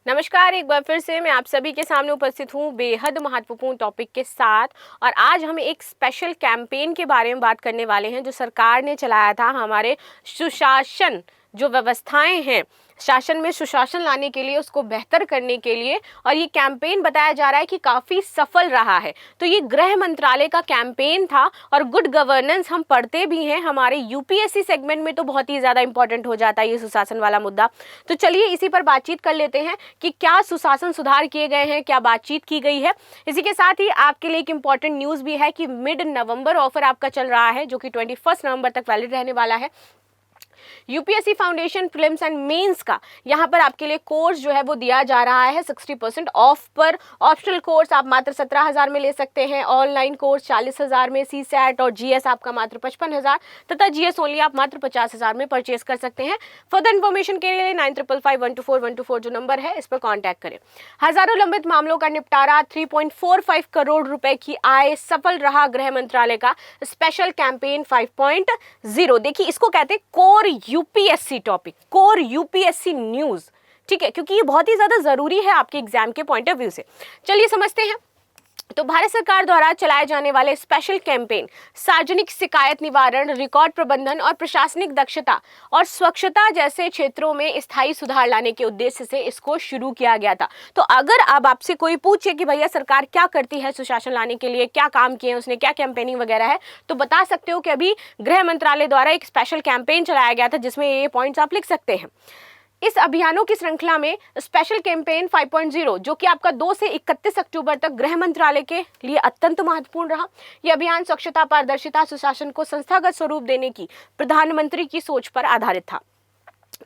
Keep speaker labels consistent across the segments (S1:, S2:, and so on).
S1: नमस्कार, एक बार फिर से मैं आप सभी के सामने उपस्थित हूँ बेहद महत्वपूर्ण टॉपिक के साथ। और आज हम एक स्पेशल कैंपेन के बारे में बात करने वाले हैं जो सरकार ने चलाया था हमारे सुशासन जो व्यवस्थाएं हैं, शासन में सुशासन लाने के लिए, उसको बेहतर करने के लिए। और ये कैंपेन बताया जा रहा है कि काफ़ी सफल रहा है। तो ये गृह मंत्रालय का कैंपेन था और गुड गवर्नेंस हम पढ़ते भी हैं, हमारे यूपीएससी सेगमेंट में तो बहुत ही ज़्यादा इंपॉर्टेंट हो जाता है ये सुशासन वाला मुद्दा। तो चलिए इसी पर बातचीत कर लेते हैं कि क्या सुशासन सुधार किए गए हैं, क्या बातचीत की गई है। इसी के साथ ही आपके लिए एक इंपॉर्टेंट न्यूज़ भी है कि मिड नवंबर ऑफर आपका चल रहा है जो कि 21 नवंबर तक वैलिड रहने वाला है। UPSC foundation prelims and mains का यहाँ पर आपके लिए कोर्स जो है वो दिया जा रहा है 60% ऑफ पर। ऑप्शनल कोर्स आप मात्र 17,000 में ले सकते हैं, ऑनलाइन कोर्स 40,000 में, सी सैट और जीएस आपका मात्र 55,000 तथा जीएस ओनली आप मात्र 50,000 में परचेज कर सकते हैं। फर्दर इन्फॉर्मेशन के लिए 9555124124 जो नंबर है इस पर कॉन्टैक्ट करें। हजारों लंबित मामलों का निपटारा, 3.45 करोड़ रुपए की आय, सफल रहा गृह मंत्रालय का स्पेशल कैंपेन 5.0। देखिए इसको कहते हैं core UPSC topic, core UPSC news, ठीक है, क्योंकि ये बहुत ही ज्यादा जरूरी है आपके एग्जाम के पॉइंट ऑफ व्यू से। चलिए समझते हैं। तो भारत सरकार द्वारा चलाए जाने वाले स्पेशल कैंपेन सार्वजनिक शिकायत निवारण, रिकॉर्ड प्रबंधन और प्रशासनिक दक्षता और स्वच्छता जैसे क्षेत्रों में स्थायी सुधार लाने के उद्देश्य से इसको शुरू किया गया था। तो अगर अब आपसे कोई पूछे कि भैया सरकार क्या करती है सुशासन लाने के लिए, क्या काम किए हैं उसने, क्या कैंपेनिंग वगैरह है, तो बता सकते हो कि अभी गृह मंत्रालय द्वारा एक स्पेशल कैंपेन चलाया गया था जिसमें ये पॉइंट्स आप लिख सकते हैं। इस अभियानों की श्रृंखला में स्पेशल कैंपेन 5.0 जो कि आपका 2 से 31 अक्टूबर तक गृह मंत्रालय के लिए अत्यंत महत्वपूर्ण रहा। यह अभियान स्वच्छता, पारदर्शिता, सुशासन को संस्थागत स्वरूप देने की प्रधानमंत्री की सोच पर आधारित था।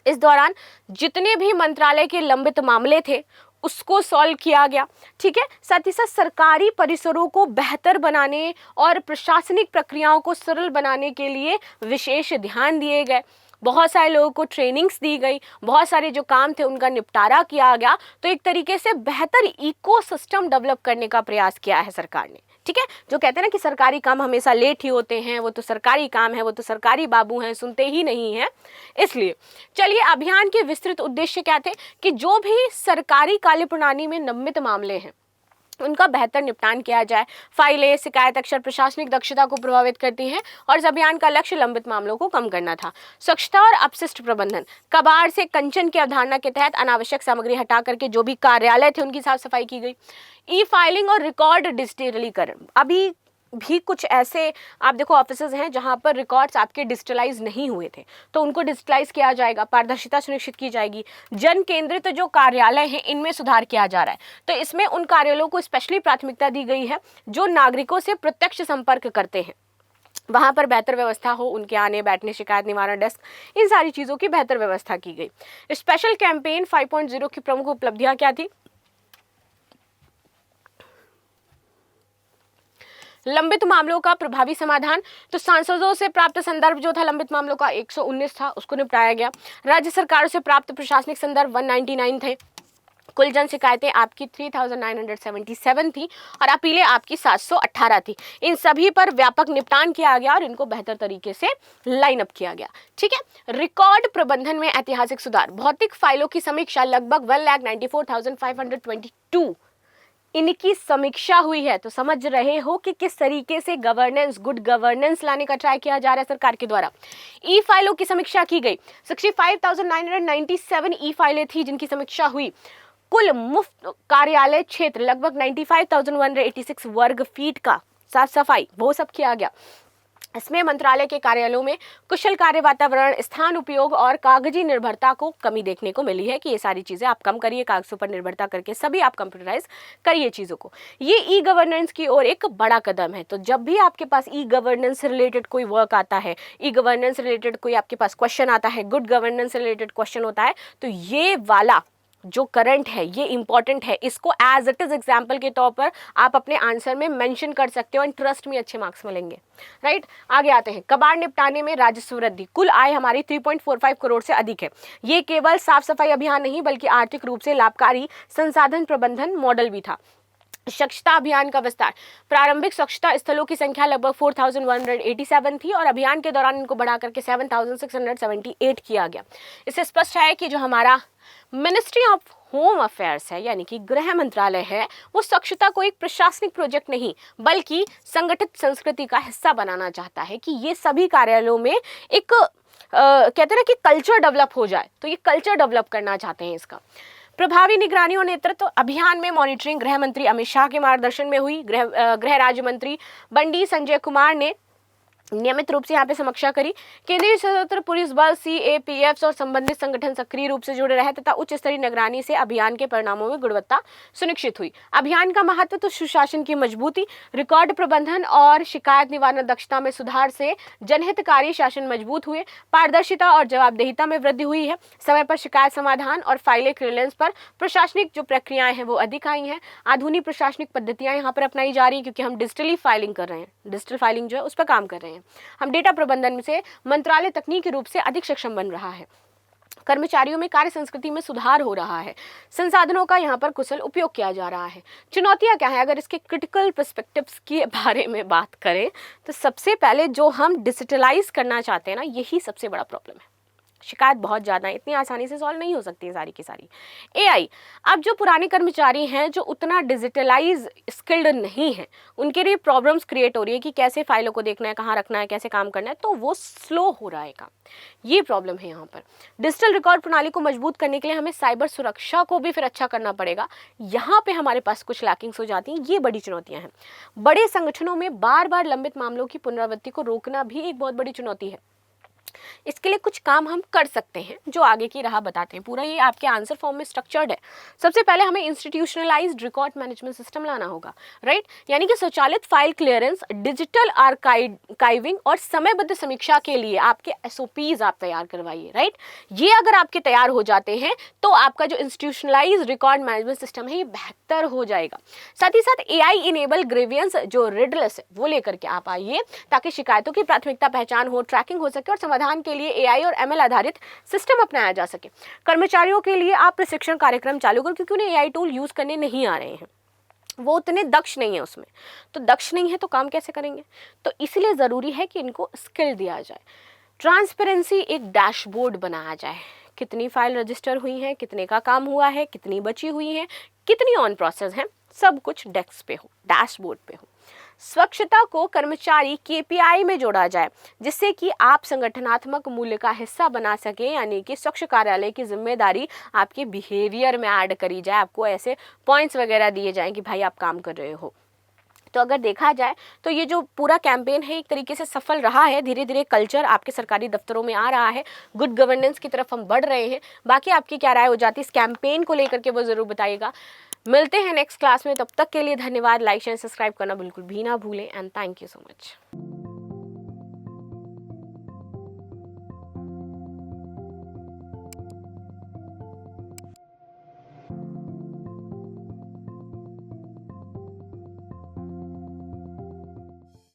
S1: इस दौरान जितने भी मंत्रालय के लंबित मामले थे उसको सॉल्व किया गया, ठीक है। साथ ही साथ सरकारी परिसरों को बेहतर बनाने और प्रशासनिक प्रक्रियाओं को सरल बनाने के लिए विशेष ध्यान दिए गए। बहुत सारे लोगों को ट्रेनिंग्स दी गई, बहुत सारे जो काम थे उनका निपटारा किया गया। तो एक तरीके से बेहतर इकोसिस्टम डेवलप करने का प्रयास किया है सरकार ने, ठीक है। जो कहते हैं ना कि सरकारी काम हमेशा लेट ही होते हैं, वो तो सरकारी काम है, वो तो सरकारी बाबू हैं, सुनते ही नहीं हैं। इसलिए चलिए अभियान के विस्तृत उद्देश्य क्या थे कि जो भी सरकारी कार्य प्रणाली में लंबित मामले हैं उनका बेहतर निपटान किया जाए। फाइलें, शिकायत अक्सर प्रशासनिक दक्षता को प्रभावित करती हैं और इस अभियान का लक्ष्य लंबित मामलों को कम करना था। स्वच्छता और अपशिष्ट प्रबंधन, कबाड़ से कंचन की अवधारणा के तहत अनावश्यक सामग्री हटा करके जो भी कार्यालय थे उनकी साफ सफाई की गई। ई फाइलिंग और रिकॉर्ड डिजिटलीकरण, अभी भी कुछ ऐसे आप देखो ऑफिसेज हैं जहां पर रिकॉर्ड्स आपके डिजिटलाइज नहीं हुए थे, तो उनको डिजिटलाइज किया जाएगा, पारदर्शिता सुनिश्चित की जाएगी। जन केंद्रित जो कार्यालय हैं इनमें सुधार किया जा रहा है, तो इसमें उन कार्यालयों को स्पेशली प्राथमिकता दी गई है जो नागरिकों से प्रत्यक्ष संपर्क करते हैं, वहां पर बेहतर व्यवस्था हो, उनके आने बैठने, शिकायत निवारण डेस्क, इन सारी चीज़ों की बेहतर व्यवस्था की गई। स्पेशल कैंपेन 5.0 की प्रमुख उपलब्धियां क्या थी? लंबित मामलों का प्रभावी समाधान, तो सांसदों से प्राप्त संदर्भ जो था लंबित मामलों का 119 था, उसको निपटाया गया। राज्य सरकारों से प्राप्त प्रशासनिक संदर्भ 199 थे। कुल जन शिकायतें आपकी 3977 थी और अपीलें आपकी 718 थी। इन सभी पर व्यापक निपटान किया गया और इनको बेहतर तरीके से लाइन अप किया गया, ठीक है। रिकॉर्ड प्रबंधन में ऐतिहासिक सुधार, भौतिक फाइलों की समीक्षा लगभग 1,94,522 इनकी समीक्षा हुई है। तो समझ रहे हो कि किस तरीके से गवर्नेंस, गुड गवर्नेंस लाने का ट्राई किया जा रहा है सरकार के द्वारा। ई फाइलों की समीक्षा की गई, 65,997 ई फाइलें थी जिनकी समीक्षा हुई। कुल मुफ्त कार्यालय क्षेत्र लगभग 95,186 वर्ग फीट का साफ सफाई वो सब किया गया। इसमें मंत्रालय के कार्यालयों में कुशल कार्य वातावरण, स्थान उपयोग और कागजी निर्भरता को कमी देखने को मिली है कि ये सारी चीज़ें आप कम करिए, कागजों पर निर्भरता करके सभी आप कंप्यूटराइज करिए चीज़ों को। ये ई गवर्नेंस की ओर एक बड़ा कदम है। तो जब भी आपके पास ई गवर्नेंस से रिलेटेड कोई वर्क आता है, ई गवर्नेंस रिलेटेड कोई आपके पास क्वेश्चन आता है, गुड गवर्नेंस से रिलेटेड क्वेश्चन होता है, तो ये वाला जो करंट है ये इंपॉर्टेंट है, इसको एज इट इज एग्जाम्पल के तौर पर आप अपने आंसर में मेंशन कर सकते हो एंड ट्रस्ट में अच्छे मार्क्स मिलेंगे, राइट। आगे आते हैं, कबाड़ निपटाने में राजस्व वृद्धि, कुल आय हमारी 3.45 करोड़ से अधिक है। ये केवल साफ सफाई अभियान नहीं बल्कि आर्थिक रूप से लाभकारी संसाधन प्रबंधन मॉडल भी था। स्वच्छता अभियान का विस्तार, प्रारंभिक स्वच्छता स्थलों की संख्या लगभग 4,187 थी और अभियान के दौरान इनको बढ़ा करके 7,678 किया गया। इससे स्पष्ट है कि जो हमारा मिनिस्ट्री ऑफ होम अफेयर्स है यानी कि गृह मंत्रालय है, वो स्वच्छता को एक प्रशासनिक प्रोजेक्ट नहीं बल्कि संगठित संस्कृति का हिस्सा बनाना चाहता है कि ये सभी कार्यालयों में एक कहते हैं ना कि कल्चर डेवलप हो जाए, तो ये कल्चर डेवलप करना चाहते हैं। इसका प्रभावी निगरानी और नेतृत्व अभियान में मॉनिटरिंग गृह मंत्री अमित शाह के मार्गदर्शन में हुई। गृह राज्य मंत्री बंडी संजय कुमार ने नियमित रूप से यहाँ पे समीक्षा करी। केंद्रीय सशस्त्र पुलिस बल CAPF और संबंधित संगठन सक्रिय रूप से जुड़े रहे तथा उच्च स्तरीय निगरानी से अभियान के परिणामों में गुणवत्ता सुनिश्चित हुई। अभियान का महत्व तो सुशासन की मजबूती, रिकॉर्ड प्रबंधन और शिकायत निवारण दक्षता में सुधार से जनहितकारी शासन मजबूत हुए। पारदर्शिता और जवाबदेहिता में वृद्धि हुई है। समय पर शिकायत समाधान और फाइलें क्लियरेंस पर प्रशासनिक जो प्रक्रियाएं हैं वो अधिक आई हैं। आधुनिक प्रशासनिक पद्धतियां यहाँ पर अपनाई जा रही है क्योंकि हम डिजिटली फाइलिंग कर रहे हैं, डिजिटल फाइलिंग जो है उस पर काम कर रहे हैं। हम डेटा प्रबंधन से मंत्रालय तकनीकी रूप से अधिक सक्षम बन रहा है। कर्मचारियों में कार्य संस्कृति में सुधार हो रहा है। संसाधनों का यहाँ पर कुशल उपयोग किया जा रहा है। चुनौतियाँ क्या है? अगर इसके क्रिटिकल पर्सपेक्टिव्स के बारे में बात करें तो सबसे पहले जो हम डिजिटलाइज करना चाहते हैं ना, यही सबसे बड़ा प्रॉब्लम है। शिकायत बहुत ज़्यादा है, इतनी आसानी से सॉल्व नहीं हो सकती है सारी की सारी। AI, अब जो पुराने कर्मचारी हैं जो उतना डिजिटलाइज स्किल्ड नहीं है, उनके लिए प्रॉब्लम्स क्रिएट हो रही है कि कैसे फाइलों को देखना है, कहाँ रखना है, कैसे काम करना है, तो वो स्लो हो रहा है काम। ये प्रॉब्लम है यहाँ पर। डिजिटल रिकॉर्ड प्रणाली को मजबूत करने के लिए हमें साइबर सुरक्षा को भी फिर अच्छा करना पड़ेगा। यहाँ पे हमारे पास कुछ लैकिंग्स हो जाती हैं, ये बड़ी चुनौतियाँ हैं। बड़े संगठनों में बार बार लंबित मामलों की पुनरावृत्ति को रोकना भी एक बहुत बड़ी चुनौती है। इसके लिए कुछ काम हम कर सकते हैं जो आगे की राह बताते हैं। पूरा ये आपके आंसर फॉर्म में स्ट्रक्चर्ड है। सबसे पहले हमें इंस्टीट्यूशनलाइज्ड रिकॉर्ड मैनेजमेंट सिस्टम लाना होगा, राइट, यानी कि स्वचालित फाइल क्लियरेंस, डिजिटल आर्काइविंग और समयबद्ध समीक्षा के लिए आपके SOPs आप तैयार करवाइए, राइट। ये अगर आपके तैयार हो जाते हैं तो आपका जो इंस्टीट्यूशनलाइज्ड रिकॉर्ड मैनेजमेंट सिस्टम है ये बेहतर हो जाएगा। साथ ही साथ AI इनेबल ग्रीवियंस जो रिडलेस है वो लेकर के आप आइए ताकि शिकायतों की प्राथमिकता पहचान हो, ट्रैकिंग हो सके और समाधान के लिए AI और ML आधारित सिस्टम अपनाया जा सके। कर्मचारियों के लिए आप प्रशिक्षण कार्यक्रम चालू करें क्योंकि उन्हें AI टूल यूज करने नहीं आ रहे हैं, वो उतने दक्ष नहीं है उसमें। तो दक्ष नहीं है तो काम कैसे करेंगे? तो इसलिए ज़रूरी है कि इनको स्किल दिया जाए। ट्रांसपेरेंसी, एक डैशबोर्ड बनाया जाए, कितनी फाइल रजिस्टर हुई हैं, कितने का काम हुआ है, कितनी बची हुई है, कितनी ऑन प्रोसेस है, सब कुछ डेस्क पे हो, डैशबोर्ड पे हो। स्वच्छता को कर्मचारी KPI में जोड़ा जाए जिससे कि आप संगठनात्मक मूल्य का हिस्सा बना सके, यानी कि स्वच्छ कार्यालय की जिम्मेदारी आपके बिहेवियर में ऐड करी जाए। आपको ऐसे पॉइंट्स वगैरह दिए जाएं कि भाई आप काम कर रहे हो। तो अगर देखा जाए तो ये जो पूरा कैंपेन है एक तरीके से सफल रहा है। धीरे धीरे कल्चर आपके सरकारी दफ्तरों में आ रहा है, गुड गवर्नेंस की तरफ हम बढ़ रहे हैं। बाकी आपकी क्या राय हो जाती है इस कैंपेन को लेकर के वो ज़रूर बताइएगा। मिलते हैं नेक्स्ट क्लास में, तब तक के लिए धन्यवाद। लाइक शेयर सब्सक्राइब करना बिल्कुल भी ना भूलें and thank you so much.